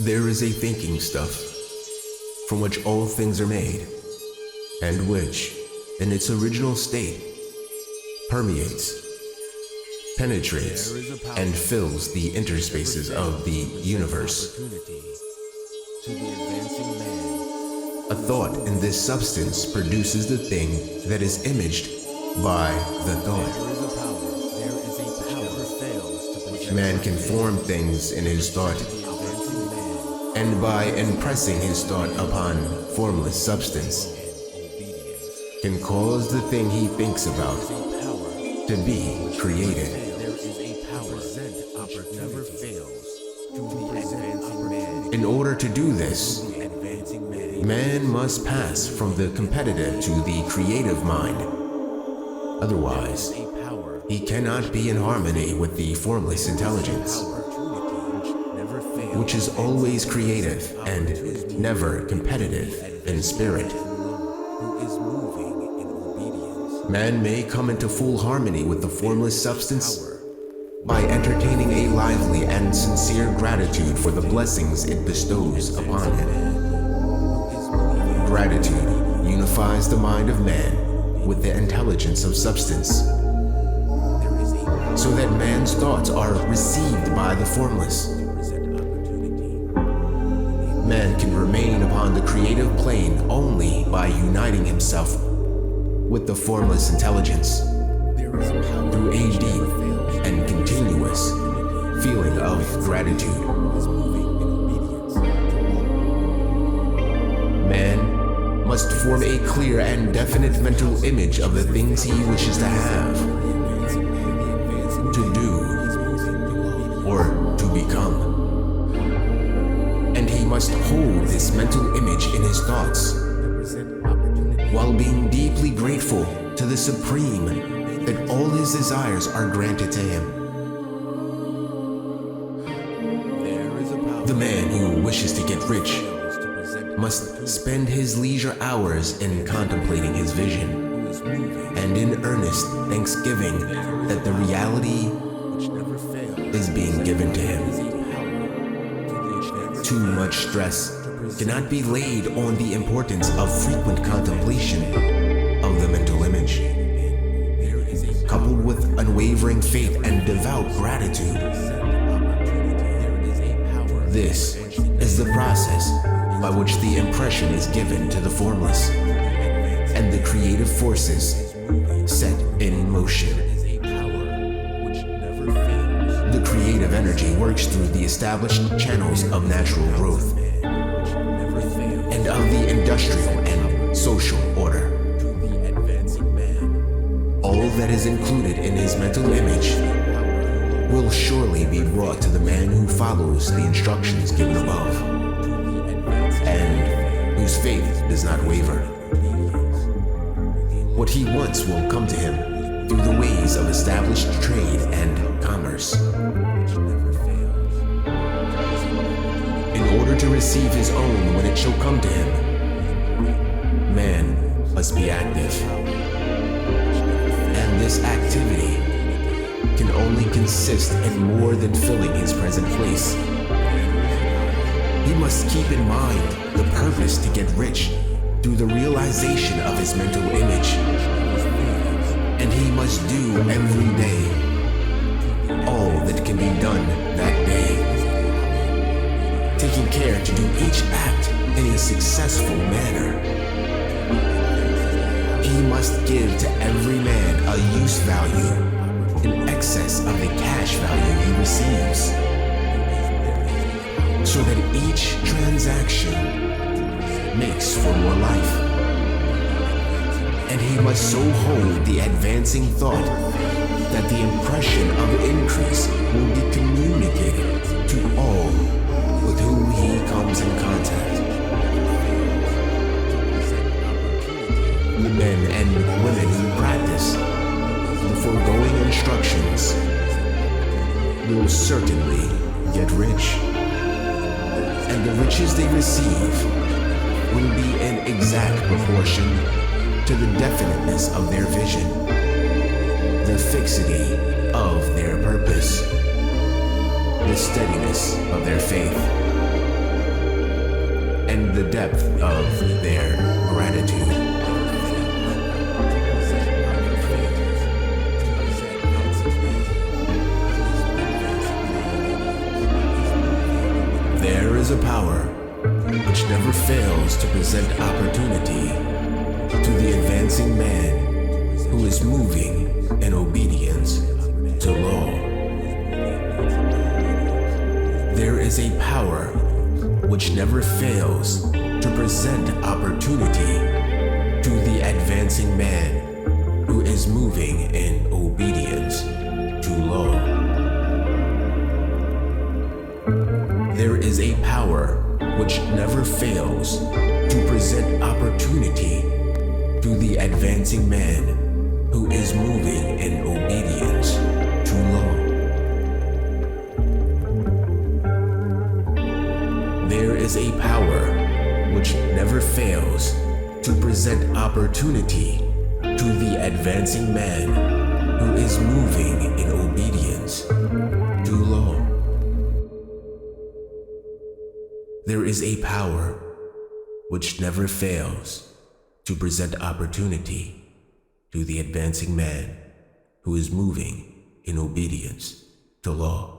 There is a thinking stuff from which all things are made, and which, in its original state, permeates, penetrates, and fills the interspaces of the universe. A thought in this substance produces the thing that is imaged by the thought. Man can form things in his thought, and by impressing his thought upon formless substance, can cause the thing he thinks about to be created. In order to do this, man must pass from the competitive to the creative mind. Otherwise, he cannot be in harmony with the formless intelligence, which is always creative and never competitive in spirit. Man may come into full harmony with the formless substance by entertaining a lively and sincere gratitude for the blessings it bestows upon him. Gratitude unifies the mind of man with the intelligence of substance, so that man's thoughts are received by the formless. Man can remain upon the creative plane only by uniting himself with the formless intelligence through a deep and continuous feeling of gratitude. Man must form a clear and definite mental image of the things he wishes to have, to do, or to become. And he must hold this mental image in his thoughts, while being deeply grateful to the Supreme that all his desires are granted to him. The man who wishes to get rich must spend his leisure hours in contemplating his vision and in earnest thanksgiving that the reality is being given to him. Too much stress cannot be laid on the importance of frequent contemplation of the mental image, coupled with unwavering faith and devout gratitude. This is the process by which the impression is given to the formless, and the creative forces set in motion. The creative energy works through the established channels of natural growth and of the industrial and social order. All that is included in his mental image will surely be brought to the man who follows the instructions given above, and whose faith does not waver. What he wants will come to him through the ways of established trade and commerce. In order to receive his own when it shall come to him, man must be active. And this activity can only consist in more than filling his present place. He must keep in mind the purpose to get rich through the realization of his mental image. And he must do every day all that can be done that day, taking care to do each act in a successful manner. He must give to every man a use value in excess of the cash value he receives, so that each transaction makes for more life. And he must so hold the advancing thought that the impression of increase will be communicated to all with whom he comes in contact. The men and women who practice the foregoing instructions will certainly get rich, and the riches they receive will be in exact proportion to the definiteness of their vision, the fixity of their purpose, the steadiness of their faith, and the depth of their gratitude. There is a power which never fails to present opportunity to the advancing man who is moving in obedience to law. There is a power which never fails to present opportunity to the advancing man who is moving in obedience to law. There is a power which never fails to present opportunity to the advancing man who is moving in obedience to law. There is a power which never fails to present opportunity to the advancing man who is moving in obedience to law. There is a power which never fails to present opportunity to the advancing man who is moving in obedience to law.